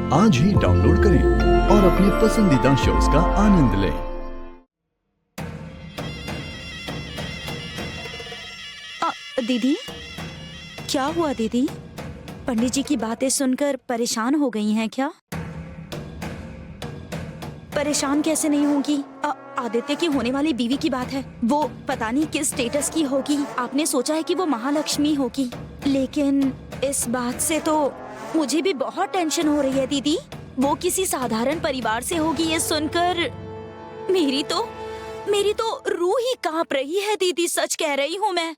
आज ही डाउनलोड करें और अपने पसंदीदा शोज का आनंद लें। दीदी, क्या हुआ दीदी? पंडित जी की बातें सुनकर परेशान हो गई हैं क्या? परेशान कैसे नहीं होंगी? आदित्य की होने वाली बीवी की बात है। वो पता नहीं किस स्टेटस की होगी। आपने सोचा है कि वो महालक्ष्मी होगी, लेकिन इस बात से तो मुझे भी बहुत टेंशन हो रही है दीदी। वो किसी साधारण परिवार से होगी, ये सुनकर मेरी तो रूह ही कांप रही है दीदी। सच कह रही हूँ मैं।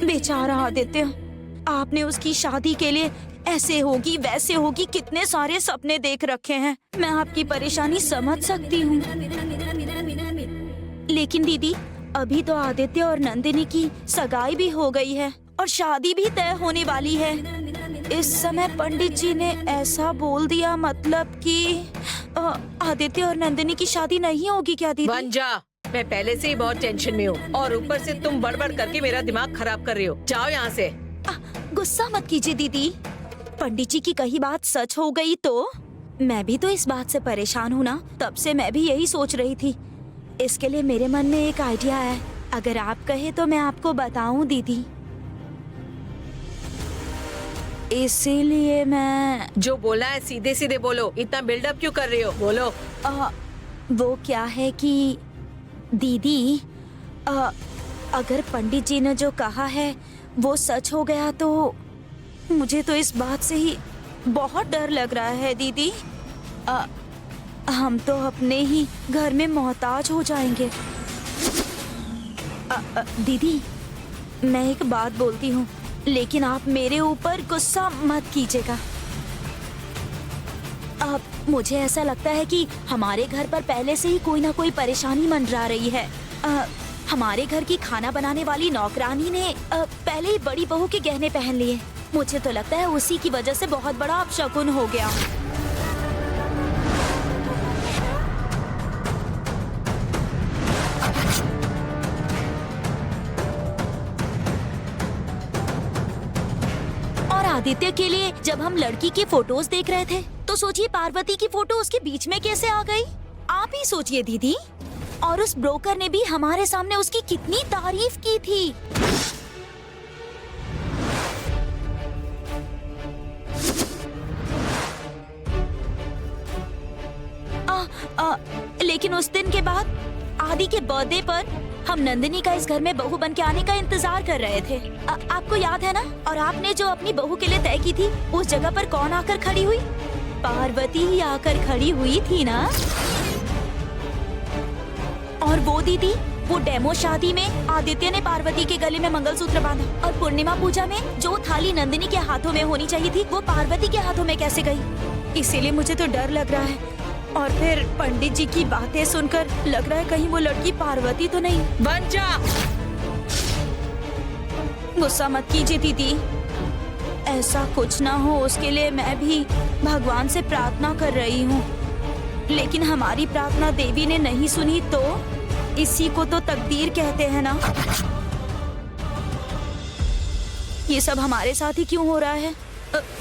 बेचारा आदित्य, आपने उसकी शादी के लिए ऐसे होगी वैसे होगी कितने सारे सपने देख रखे हैं। मैं आपकी परेशानी समझ सकती हूँ, लेकिन दीदी अभी तो आदित्य और नंदिनी की सगाई भी हो गई है और शादी भी तय होने वाली है। इस समय पंडित जी ने ऐसा बोल दिया, मतलब कि आदित्य और नंदिनी की शादी नहीं होगी क्या दीदी? वंजा, मैं पहले से ही बहुत टेंशन में हूँ और ऊपर से तुम बड़बड़ करके मेरा दिमाग खराब कर रही हो। जाओ यहाँ से। गुस्सा मत कीजिए दीदी। पंडित जी की कही बात सच हो गई तो मैं भी तो इस बात से परेशान हूँ ना। तब से मैं भी यही सोच रही थी। इसके लिए मेरे मन में एक आइडिया है। अगर आप कहे तो मैं आपको बताऊं दीदी। इसीलिए मैं जो बोला है सीधे सीधे बोलो। इतना बिल्डअप क्यों कर रही हो? बोलो। वो क्या है कि दीदी, अगर पंडित जी ने जो कहा है वो सच हो गया तो मुझे तो इस बात से ही बहुत डर लग रहा है दीदी। हम तो अपने ही घर में मोहताज हो जाएंगे। दीदी, मैं एक बात बोलती हूँ, लेकिन आप मेरे ऊपर गुस्सा मत कीजिएगा। अब मुझे ऐसा लगता है कि हमारे घर पर पहले से ही कोई ना कोई परेशानी मंडरा रही है। हमारे घर की खाना बनाने वाली नौकरानी ने पहले ही बड़ी बहू के गहने पहन लिए। मुझे तो लगता है उसी की वजह से बहुत बड़ा अपशकुन हो गया। और आदित्य के लिए जब हम लड़की की फोटोज देख रहे थे तो सोचिए पार्वती की फोटो उसके बीच में कैसे आ गई। आप ही सोचिए दीदी। और उस ब्रोकर ने भी हमारे सामने उसकी कितनी तारीफ की थी। लेकिन उस दिन के बाद आदि के बर्थडे पर हम नंदिनी का इस घर में बहू बन के आने का इंतजार कर रहे थे। आपको याद है ना? और आपने जो अपनी बहू के लिए तय की थी, उस जगह पर कौन आकर खड़ी हुई? पार्वती ही आकर खड़ी हुई थी ना। और वो दीदी, वो डेमो शादी में आदित्य ने पार्वती के गले में मंगलसूत्र बांधा और पूर्णिमा पूजा में जो थाली नंदिनी के हाथों में होनी चाहिए थी वो पार्वती के हाथों में कैसे गई? इसीलिए मुझे तो डर लग रहा है। और फिर पंडित जी की बातें सुनकर लग रहा है कहीं वो लड़की पार्वती तो नहीं। वंजा, गुस्सा मत कीजिए दीदी। ऐसा कुछ ना हो उसके लिए मैं भी भगवान से प्रार्थना कर रही हूँ, लेकिन हमारी प्रार्थना देवी ने नहीं सुनी तो इसी को तो तकदीर कहते हैं ना। ये सब हमारे साथ ही क्यों हो रहा है?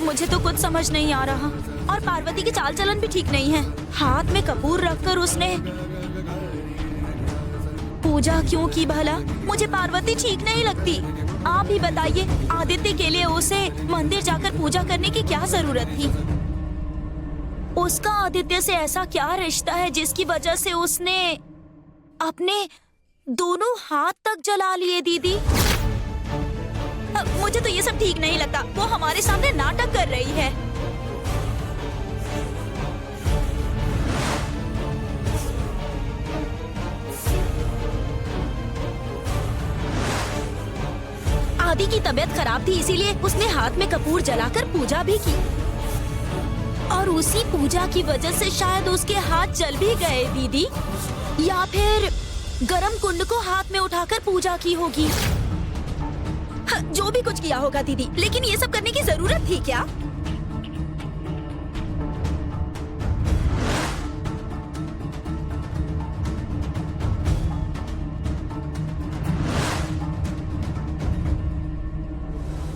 मुझे तो कुछ समझ नहीं आ रहा। और पार्वती की चाल चलन भी ठीक नहीं है। हाथ में कपूर रखकर उसने पूजा क्यों की भला? मुझे पार्वती ठीक नहीं लगती। आप ही बताइए, आदित्य के लिए उसे मंदिर जाकर पूजा करने की क्या जरूरत थी? उसका आदित्य से ऐसा क्या रिश्ता है जिसकी वजह से उसने अपने दोनों हाथ तक जला लिए दीदी? मुझे तो ये सब ठीक नहीं लगता। वो हमारे सामने नाटक कर रही है। आदि की तबीयत खराब थी, इसीलिए उसने हाथ में कपूर जलाकर पूजा भी की और उसी पूजा की वजह से शायद उसके हाथ जल भी गए दीदी, या फिर गरम कुंड को हाथ में उठाकर पूजा की होगी। जो भी कुछ किया होगा दीदी, लेकिन ये सब करने की जरूरत थी क्या?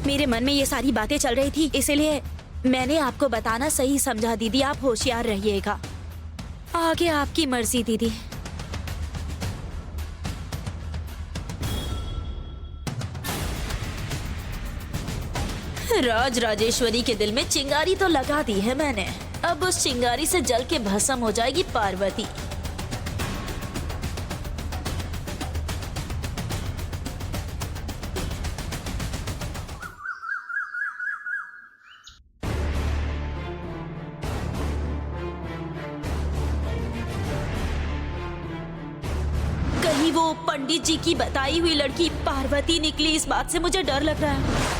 मेरे मन में ये सारी बातें चल रही थी, इसीलिए मैंने आपको बताना सही समझा दीदी, आप होशियार रहिएगा। आगे आपकी मर्जी दीदी। राज राजेश्वरी के दिल में चिंगारी तो लगा दी है मैंने, अब उस चिंगारी से जल के भस्म हो जाएगी पार्वती। कहीं वो पंडित जी की बताई हुई लड़की पार्वती निकली, इस बात से मुझे डर लग रहा है।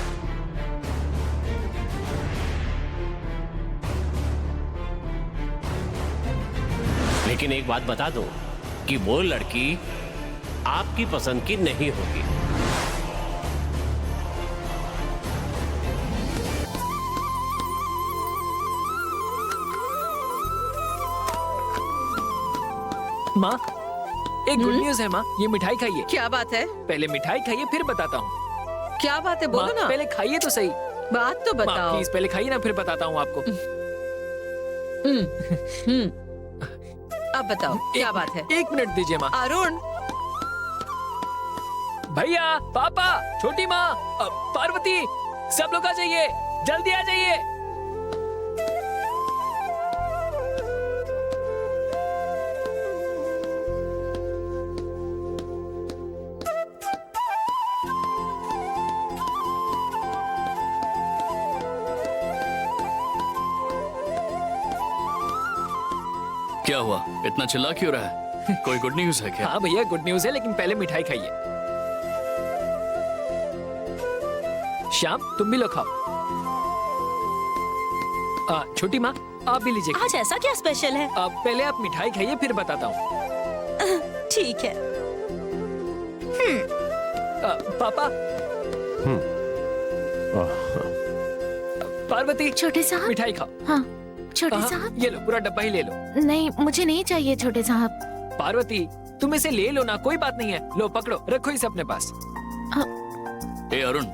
लेकिन एक बात बता दूं कि वो लड़की आपकी पसंद की नहीं होगी। माँ, एक गुड न्यूज है माँ, ये मिठाई खाइए। क्या बात है? पहले मिठाई खाइए फिर बताता हूँ। क्या बात है, बोलो माँ, ना। पहले खाइए तो सही। बात तो माँ बताओ। प्लीज पहले खाइए ना, फिर बताता हूँ आपको। अब बताओ क्या बात है? 1 मिनट दीजिए माँ। अरुण, भैया, पापा, छोटी माँ, पार्वती, सब लोग आ जाइए, जल्दी आ जाइए। क्या हुआ, इतना चिल्ला क्यों रहा है? कोई गुड न्यूज है क्या? हाँ भैया, गुड न्यूज है, लेकिन पहले मिठाई खाइए। श्याम, तुम भी लो खाओ। छोटी माँ, आप भी लीजिए। आज ऐसा क्या स्पेशल है? पहले आप मिठाई खाइए फिर बताता हूँ। ठीक है। पापा। पार्वती, छोटे साहब। मिठाई खाओ। हाँ, छोटे हाँ, साहब। ये लो, पूरा डब्बा ही ले लो। नहीं, मुझे नहीं चाहिए छोटे साहब। पार्वती, तुम इसे ले लो ना, कोई बात नहीं है। लो पकड़ो, रखो इसे अपने पास। ए अरुण,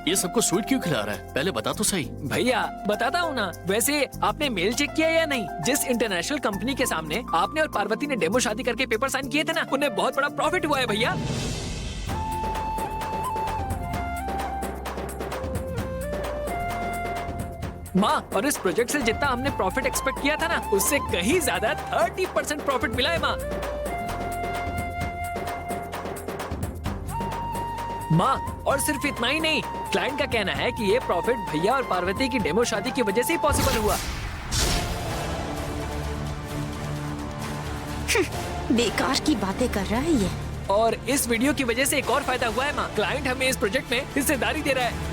ये सबको स्वीट क्यों खिला रहा है? पहले बता तो सही। भैया बताता हूँ ना। वैसे आपने मेल चेक किया या नहीं? जिस इंटरनेशनल कंपनी के सामने आपने और पार्वती ने डेमो शादी करके पेपर साइन किए थे ना, उन्हें बहुत बड़ा प्रॉफिट हुआ है भैया। माँ, और इस प्रोजेक्ट से जितना हमने प्रॉफिट एक्सपेक्ट किया था ना, उससे कहीं ज्यादा 30% प्रॉफिट मिला है माँ। माँ, और सिर्फ इतना ही नहीं, क्लाइंट का कहना है कि ये प्रॉफिट भैया और पार्वती की डेमो शादी की वजह से ही पॉसिबल हुआ। बेकार की बातें कर रहा है ये। और इस वीडियो की वजह से एक और फायदा हुआ है माँ, क्लाइंट हमें इस प्रोजेक्ट में हिस्सेदारी दे रहा है।